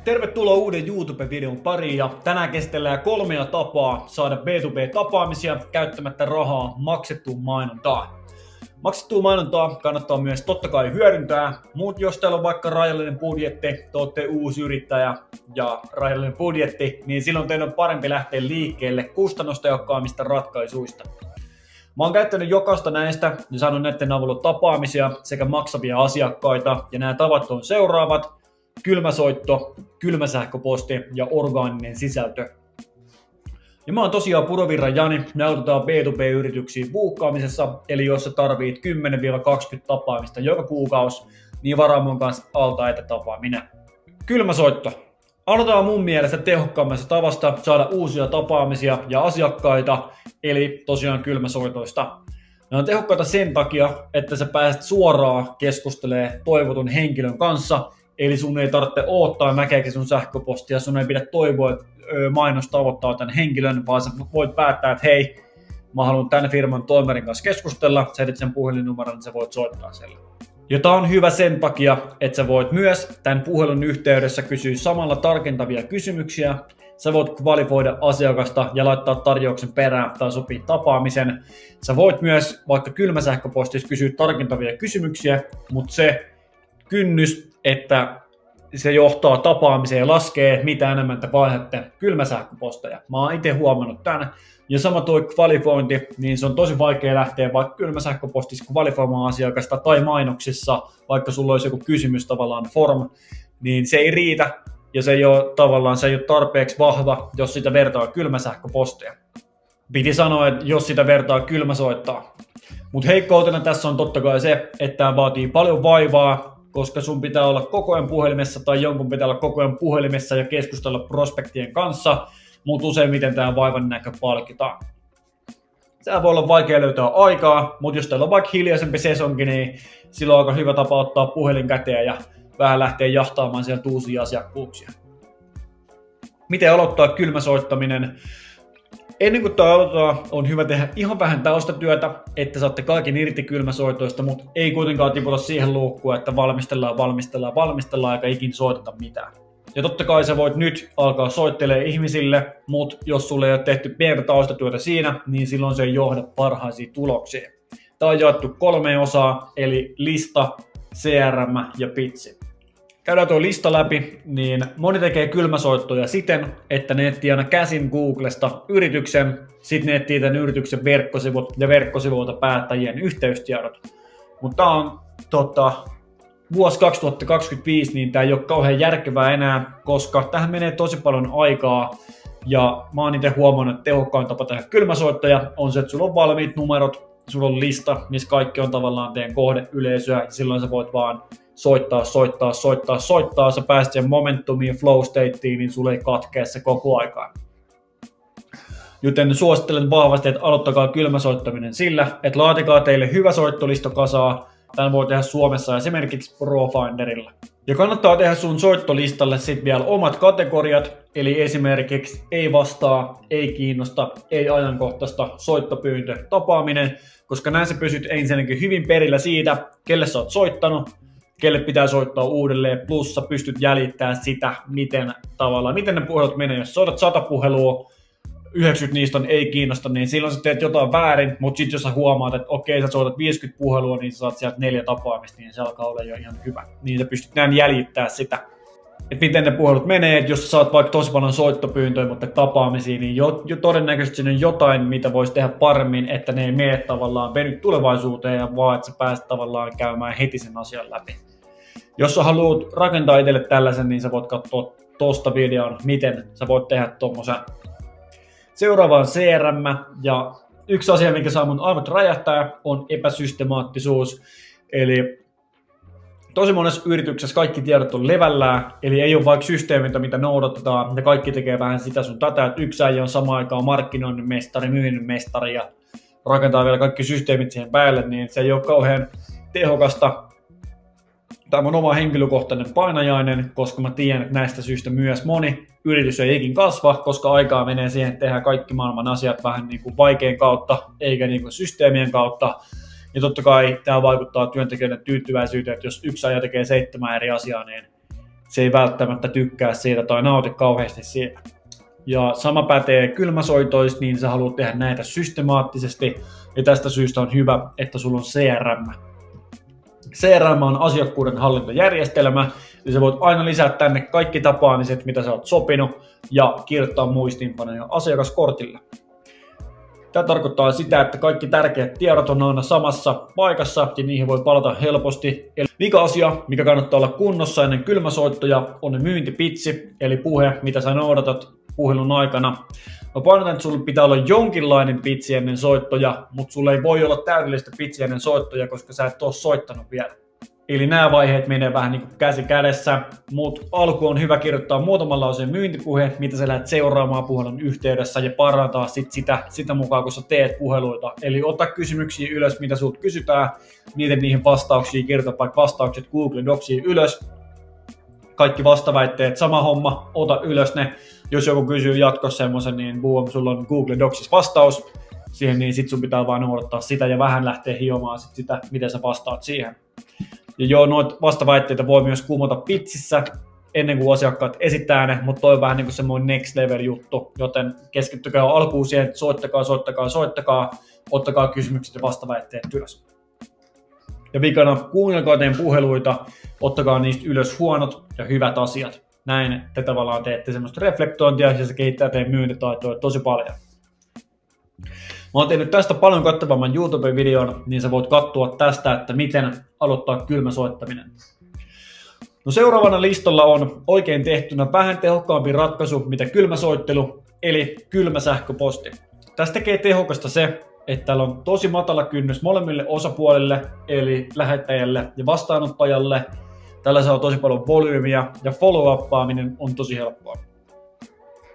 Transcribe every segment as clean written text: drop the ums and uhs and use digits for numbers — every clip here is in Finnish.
Tervetuloa uuden YouTube-videon pariin ja tänään käsitellään 3 tapaa saada B2B-tapaamisia käyttämättä rahaa maksettuun mainontaan. Maksettua mainontaa kannattaa myös totta kai hyödyntää, mutta jos teillä on vaikka rajallinen budjetti, te olette uusi yrittäjä ja rajallinen budjetti, niin silloin teidän on parempi lähteä liikkeelle kustannustehokkaammista ratkaisuista. Mä oon käyttänyt jokaista näistä ja saanut näiden avulla tapaamisia sekä maksavia asiakkaita ja nämä tavat on seuraavat: kylmäsoitto, kylmäsähköposti ja orgaaninen sisältö. Ja mä oon tosiaan Purovirran Jani, me autetaan B2B-yrityksiä buukkaamisessa, eli jos sä tarvit 10-20 tapaamista joka kuukausi, niin varaa mun kanssa alta etätapaaminen. Kylmäsoitto. Aloitetaan mun mielestä tehokkaammasta tavasta saada uusia tapaamisia ja asiakkaita, eli tosiaan kylmäsoitoista. Ne on tehokkaita sen takia, että sä pääset suoraan keskustelemaan toivotun henkilön kanssa, eli sun ei tarvitse odottaa näkeekin sun sähköpostia, sun ei pidä toivoa, että mainos tavoittaa tämän henkilön, vaan sä voit päättää, että hei, mä haluan tämän firman toimarin kanssa keskustella, sä etit sen puhelinnumeron, niin sä voit soittaa sille. Ja tää on hyvä sen takia, että sä voit myös tämän puhelun yhteydessä kysyä samalla tarkentavia kysymyksiä, sä voit kvalifoida asiakasta ja laittaa tarjouksen perään tai sopii tapaamisen. Sä voit myös vaikka kylmäsähköpostissa kysyä tarkentavia kysymyksiä, mutta se kynnys, että se johtaa tapaamiseen ja laskee, mitä enemmän te vaihdatte kylmäsähköposteja. Mä oon itse huomannut tämän. Ja sama tuo kvalifointi, niin se on tosi vaikea lähteä vaikka kylmäsähköpostissa kvalifoimaan asiakasta tai mainoksissa, vaikka sulla olisi joku kysymys tavallaan form, niin se ei riitä ja se ei ole tarpeeksi vahva, jos sitä vertaa kylmäsähköposteja. Piti sanoa, että jos sitä vertaa kylmäsoittaa. Mutta heikkoutena tässä on totta kai se, että tämä vaatii paljon vaivaa, koska sun pitää olla koko ajan puhelimessa tai jonkun pitää olla koko ajan puhelimessa ja keskustella prospektien kanssa, mutta useimmiten tämä vaivan näkö palkitaan. Tämä voi olla vaikea löytää aikaa, mutta jos teillä on vaikka hiljaisempi sesonki, niin silloin on aika hyvä tapa ottaa puhelin käteen ja vähän lähteä jahtaamaan sieltä uusia asiakkuuksia. Miten aloittaa kylmäsoittaminen? Ennen kuin tämä aloitetaan, on hyvä tehdä ihan vähän taustatyötä, että saatte kaiken irti kylmäsoitoista, mutta ei kuitenkaan tiputa siihen luukkuun, että valmistellaan eikä ikin soiteta mitään. Ja totta kai sä voit nyt alkaa soittelemaan ihmisille, mutta jos sulle ei ole tehty pientä taustatyötä siinä, niin silloin se ei johda parhaisiin tuloksiin. Tämä on jaettu 3 osaa, eli lista, CRM ja pitsi. Käydään tuo lista läpi, niin moni tekee kylmäsoittoja siten, että ne etsii aina käsin Googlesta yrityksen, sitten ne etsii tämän yrityksen verkkosivut ja verkkosivuilta päättäjien yhteystiedot. Mutta tämä on vuosi 2025, niin tämä ei ole kauhean järkevää enää, koska tähän menee tosi paljon aikaa. Ja mä oon itse huomannut, että tehokkain tapa tehdä kylmäsoittoja on se, että sulla on valmiit numerot, sulla on lista, missä kaikki on tavallaan teidän kohdeyleisöä, ja silloin sä voit vaan soittaa, sä pääset sen momentumiin, flow stateen, niin sulle ei katkea se koko aikaa. Joten suosittelen vahvasti, että aloittakaa kylmäsoittaminen sillä, että laatikaa teille hyvä soittolista kasaa. Tämän voi tehdä Suomessa esimerkiksi Profinderilla. Ja kannattaa tehdä sun soittolistalle sitten vielä omat kategoriat, eli esimerkiksi ei vastaa, ei kiinnosta, ei ajankohtaista, soittopyyntö, tapaaminen, koska näin sä pysyt ensinnäkin hyvin perillä siitä, kelle sä oot soittanut, kelle pitää soittaa uudelleen, plus sä pystyt jäljittämään sitä, miten ne puhelut menee. Jos soitat 100 puhelua, 90 niistä on ei kiinnosta, niin silloin sä teet jotain väärin, mutta sitten jos sä huomaat, että okei, sä soitat 50 puhelua, niin sä saat sieltä 4 tapaamista, niin se alkaa olla jo ihan hyvä. Niin sä pystyt näin jäljittämään sitä, että miten ne puhelut menee, että jos sä saat vaikka tosi paljon soittopyyntöjä, mutta tapaamisia, niin jo todennäköisesti siinä on jotain, mitä voisi tehdä paremmin, että ne ei mene tavallaan veny tulevaisuuteen, ja vaan että sä pääset tavallaan käymään heti sen asian läpi. Jos sä haluat rakentaa itselle tällaisen, niin sä voit katsoa tosta videon, miten sä voit tehdä tommosen. Seuraava on CRM, ja yksi asia, mikä saa mun aivot räjähtää, on epäsystemaattisuus. Eli tosi monessa yrityksessä kaikki tiedot on levällään, eli ei ole vaikka systeemitä, mitä noudatetaan, ja kaikki tekee vähän sitä sun tätä, että yksi äijä on samaan aikaan markkinoinnin mestari, myynnin mestari, ja rakentaa vielä kaikki systeemit siihen päälle, niin se ei ole kauhean tehokasta. Tämä on oma henkilökohtainen painajainen, koska mä tiedän, että näistä syistä myös moni yritys ei ikin kasva, koska aikaa menee siihen, että tehdään kaikki maailman asiat vähän niin kuin vaikean kautta, eikä niin kuin systeemien kautta. Ja totta kai tämä vaikuttaa työntekijöiden tyytyväisyyteen, että jos yksi aja tekee 7 eri asiaa, niin se ei välttämättä tykkää siitä tai nauti kauheasti siitä. Ja sama pätee kylmäsoitoista, niin sä haluat tehdä näitä systemaattisesti, ja tästä syystä on hyvä, että sulla on CRM. CRM on asiakkuuden hallintajärjestelmä, eli sä voit aina lisätä tänne kaikki tapaamiset, mitä sä oot sopinut, ja kirjoittaa muistiinpanoja asiakaskortille. Tämä tarkoittaa sitä, että kaikki tärkeät tiedot on aina samassa paikassa, ja niihin voi palata helposti. Eli vika asia, mikä kannattaa olla kunnossa ennen kylmäsoittoja, on ne myyntipitsi, eli puhe, mitä sä noudatat puhelun aikana. Mä painotan, että sulla pitää olla jonkinlainen pitsi ennen soittoja, mutta sulla ei voi olla täydellistä pitsiä ennen soittoja, koska sä et ole soittanut vielä. Eli nämä vaiheet menee vähän niin kuin käsi kädessä, mutta alku on hyvä kirjoittaa muutaman lauseen myyntipuhe, mitä sä lähdet seuraamaan puhelun yhteydessä ja parantaa sitä mukaan, kun sä teet puheluita. Eli ota kysymyksiä ylös, mitä sulta kysytään, niihin vastauksia, kirjoita vaikka vastaukset Google Docsiin ylös. Kaikki vastaväitteet, sama homma, ota ylös ne. Jos joku kysyy jatkossa semmoisen, niin boom, sulla on Google Docsissa vastaus siihen, niin sit sun pitää vaan noudattaa sitä ja vähän lähteä hiomaan sitä, miten sä vastaat siihen. Ja joo, noita vastaväitteitä voi myös kumota pitsissä ennen kuin asiakkaat esittää ne, mutta toi on vähän niin kuin semmoinen next level juttu, joten keskittykää alkuun siihen, että soittakaa, ottakaa kysymykset ja vastaväitteet ylös. Ja vikana, kuunnelkaa teidän puheluita, ottakaa niistä ylös huonot ja hyvät asiat. Näin te tavallaan teette semmoista reflektointia ja se kehittää teidän myyntitaitoja tosi paljon. Mä oon tehnyt tästä paljon kattavamman YouTube-videon, niin sä voit katsoa tästä, että miten aloittaa kylmäsoittaminen. No seuraavana listalla on oikein tehtynä vähän tehokkaampi ratkaisu, mitä kylmäsoittelu, eli kylmä sähköposti. Tästä tekee tehokasta se, että täällä on tosi matala kynnys molemmille osapuolille, eli lähettäjälle ja vastaanottajalle. Tällä saa tosi paljon volyymiä ja follow-uppaaminen on tosi helppoa.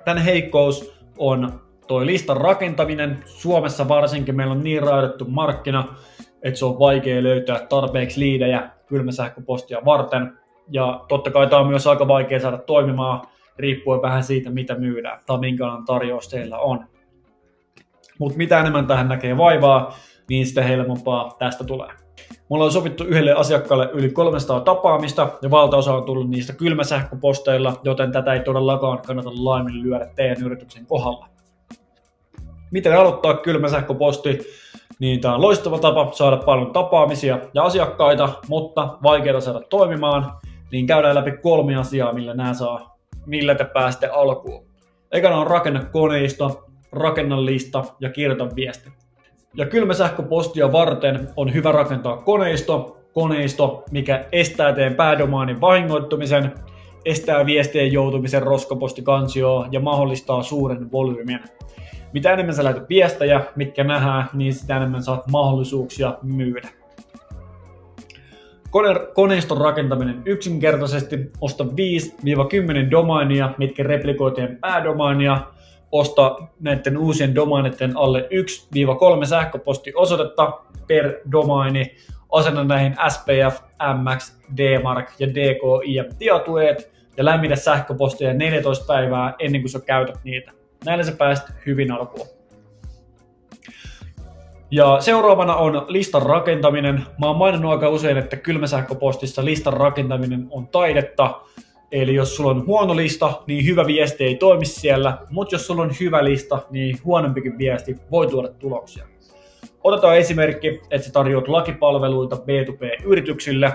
Tän heikkous on toi listan rakentaminen. Suomessa varsinkin meillä on niin rajoitettu markkina, että se on vaikea löytää tarpeeksi liidejä kylmäsähköpostia varten. Ja totta kai tämä on myös aika vaikea saada toimimaan, riippuen vähän siitä, mitä myydään tai minkälainen tarjous teillä on. Mutta mitä enemmän tähän näkee vaivaa, niin sitä helpompaa tästä tulee. Mulla on sovittu yhdelle asiakkaalle yli 300 tapaamista ja valtaosa on tullut niistä kylmäsähköposteilla, joten tätä ei todellakaan kannata laiminlyödä teidän yrityksen kohdalla. Miten aloittaa kylmäsähköposti? Niin tämä on loistava tapa saada paljon tapaamisia ja asiakkaita, mutta vaikeaa saada toimimaan, niin käydään läpi 3 asiaa, millä te pääsette alkuun. Ekana on rakenna koneisto, rakenna lista ja kirjoita viesti. Ja kylmäsähköpostia varten on hyvä rakentaa koneisto, mikä estää teidän päädomaanin vahingoittumisen, estää viestien joutumisen roskapostikansioon ja mahdollistaa suuren volyymin. Mitä enemmän sä lähetät viestejä, mitkä nähdään, niin sitä enemmän saat mahdollisuuksia myydä. Koneiston rakentaminen yksinkertaisesti. Osta 5-10 domainia, mitkä replikoi teidän päädomainia. Osta näiden uusien domainitten alle 1-3 sähköpostiosoitetta per domaini. Asenna näihin SPF, MX, DMARC ja DKIM-tietotuet ja lämmitä sähköpostia 14 päivää ennen kuin sä käytät niitä. Näillä sä pääset hyvin alkuun. Ja seuraavana on listan rakentaminen. Mä oon maininnut aika usein, että kylmäsähköpostissa listan rakentaminen on taidetta. Eli jos sulla on huono lista, niin hyvä viesti ei toimi siellä, mutta jos sulla on hyvä lista, niin huonompikin viesti voi tuoda tuloksia. Otetaan esimerkki, että sä tarjoat lakipalveluita B2B-yrityksille.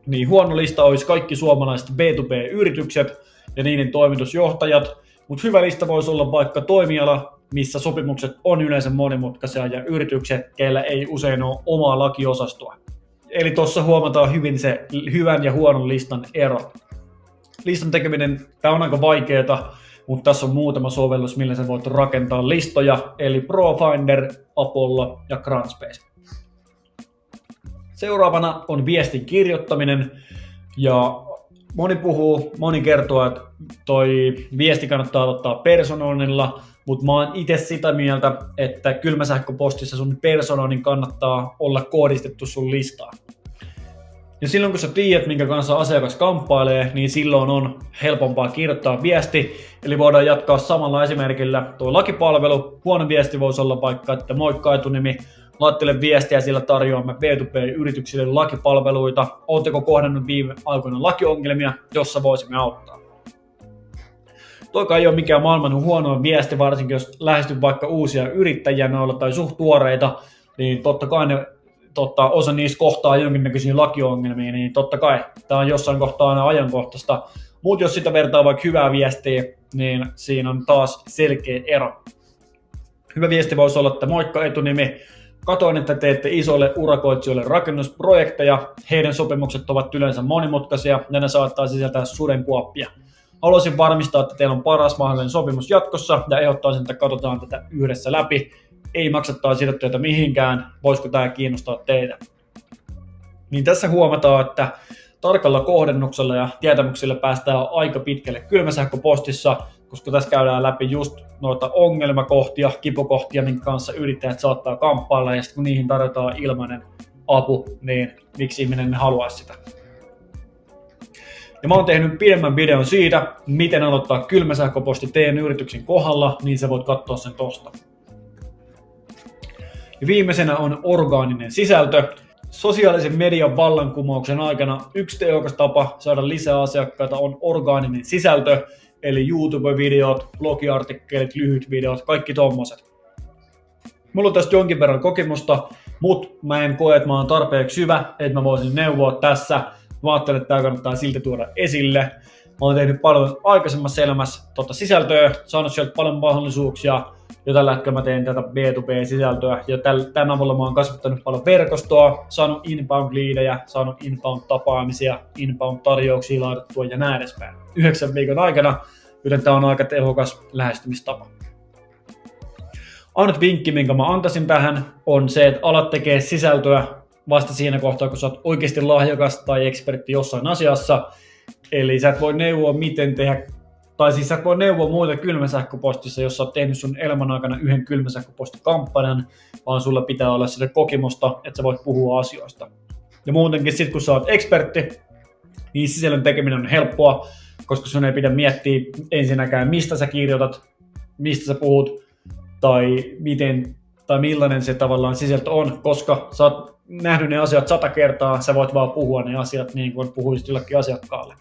Niin huono lista olisi kaikki suomalaiset B2B-yritykset ja niiden toimitusjohtajat, mutta hyvä lista voisi olla vaikka toimiala, missä sopimukset on yleensä monimutkaisia ja yritykset, keillä ei usein ole omaa lakiosastoa. Eli tuossa huomataan hyvin se hyvän ja huonon listan ero. Listan tekeminen, tämä on aika vaikeaa, mutta tässä on muutama sovellus, millä sä voit rakentaa listoja, eli ProFinder, Apollo ja Crunchbase. Seuraavana on viestin kirjoittaminen, ja moni kertoo, että toi viesti kannattaa aloittaa personoinnilla, mutta mä oon itse sitä mieltä, että kylmäsähköpostissa sun personoinnin kannattaa olla koodistettu sun listaan. Ja silloin kun sä tiedät, minkä kanssa asiakas kamppailee, niin silloin on helpompaa kirjoittaa viesti. Eli voidaan jatkaa samalla esimerkillä tuo lakipalvelu. Huono viesti voisi olla vaikka, että moikka etunimi, laittele viestiä, sillä tarjoamme B2B-yrityksille lakipalveluita. Oletteko kohdannut viime aikoina lakiongelmia, jossa voisimme auttaa? Toikaan ei ole mikään maailman huono viesti, varsinkin jos lähestyt vaikka uusia yrittäjiä noilla tai suht tuoreita, niin totta kai osa niistä kohtaa jonkinnäköisiä lakiongelmia, niin totta kai tämä on jossain kohtaa aina ajankohtaista. Mutta jos sitä vertaa vaikka hyvää viestiä, niin siinä on taas selkeä ero. Hyvä viesti voisi olla, että moikka etunimi. Katoin, että teette isoille urakoitsijoille rakennusprojekteja. Heidän sopimukset ovat yleensä monimutkaisia ja ne saattaa sisältää sudenkuoppia. Haluaisin varmistaa, että teillä on paras mahdollinen sopimus jatkossa ja ehdottaisin, että katsotaan tätä yhdessä läpi. Ei maksettaa sidotteita mihinkään. Voisiko tämä kiinnostaa teitä? Niin tässä huomataan, että tarkalla kohdennuksella ja tietämyksillä päästään aika pitkälle kylmäsähköpostissa, koska tässä käydään läpi just noita ongelmakohtia, kipukohtia, minkä kanssa yrittäjät saattaa kamppailla, ja sitten kun niihin tarjotaan ilmainen apu, niin miksi ihminen ne haluaisi sitä. Ja mä oon tehnyt pidemmän videon siitä, miten aloittaa kylmäsähköposti teidän yrityksen kohdalla, niin sä voit katsoa sen tosta. Ja viimeisenä on orgaaninen sisältö. Sosiaalisen median vallankumouksen aikana yksi tehokas tapa saada lisää asiakkaita on orgaaninen sisältö, eli YouTube-videot, blogiartikkelit, lyhyt videot, kaikki tommoset. Mulla on tästä jonkin verran kokemusta, mutta mä en koe, että mä oon tarpeeksi hyvä, että mä voisin neuvoa tässä. Mä ajattelen, että tää kannattaa silti tuoda esille. Mä oon tehnyt paljon aikaisemmassa elämässä sisältöä, saanut sieltä paljon mahdollisuuksia. Jo tällä hetkellä mä teen tätä B2B-sisältöä ja tämän avulla mä oon kasvattanut paljon verkostoa, saanut inbound-liidejä, saanut inbound-tapaamisia, inbound-tarjouksia laitettua ja näin edespäin 9 viikon aikana, joten tää on aika tehokas lähestymistapa. Ainut vinkki, minkä mä antaisin tähän, on se, että alat tekee sisältöä vasta siinä kohtaa, kun sä oot oikeasti lahjakas tai ekspertti jossain asiassa. Eli sä et voi neuvoa miten tehdä, tai siis sä et voi neuvoa muita kylmäsähköpostissa, jos sä oot tehnyt sun elämän aikana yhden kylmäsähköpostikampanjan, vaan sulla pitää olla sitä kokemusta, että sä voit puhua asioista. Ja muutenkin sit kun sä oot ekspertti, niin sisällön tekeminen on helppoa, koska sun ei pidä miettiä ensinnäkään mistä sä kirjoitat, mistä sä puhut, tai miten tai millainen se tavallaan sisältö on, koska sä oot nähnyt ne asiat 100 kertaa, sä voit vaan puhua ne asiat niin kuin puhuisit jollekin asiakkaalle.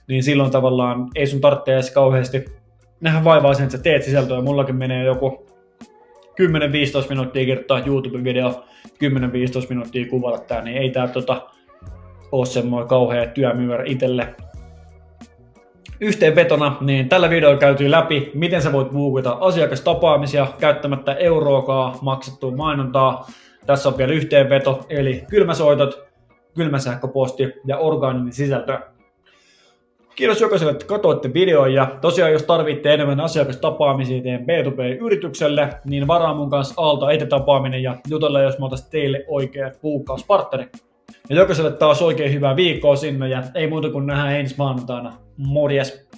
Niin silloin tavallaan ei sun tarvitse edes kauheasti nähdä vaivaa sen, että sä teet sisältöä. Mullakin menee joku 10-15 minuuttia kirjoittaa YouTube-video, 10-15 minuuttia kuvata tää, niin ei tää ole semmoinen kauhea työmyyrä itselle. Yhteenvetona, niin tällä videolla käytiin läpi, miten sä voit buukata asiakastapaamisia käyttämättä euroakaan maksettua mainontaa. Tässä on vielä yhteenveto, eli kylmäsoitot, kylmäsähköposti ja orgaaninen sisältö. Kiitos jokaiselle, että katsoitte videon, ja tosiaan jos tarvitte enemmän asiakastapaamisia teidän B2B-yritykselle, niin varaa mun kanssa alta etätapaaminen ja jutella, jos mä otais teille oikea buukkauspartneri. Ja jokaiselle taas oikein hyvää viikkoa sinne, ja ei muuta kuin nähdään ensi maanantaina. Morjes!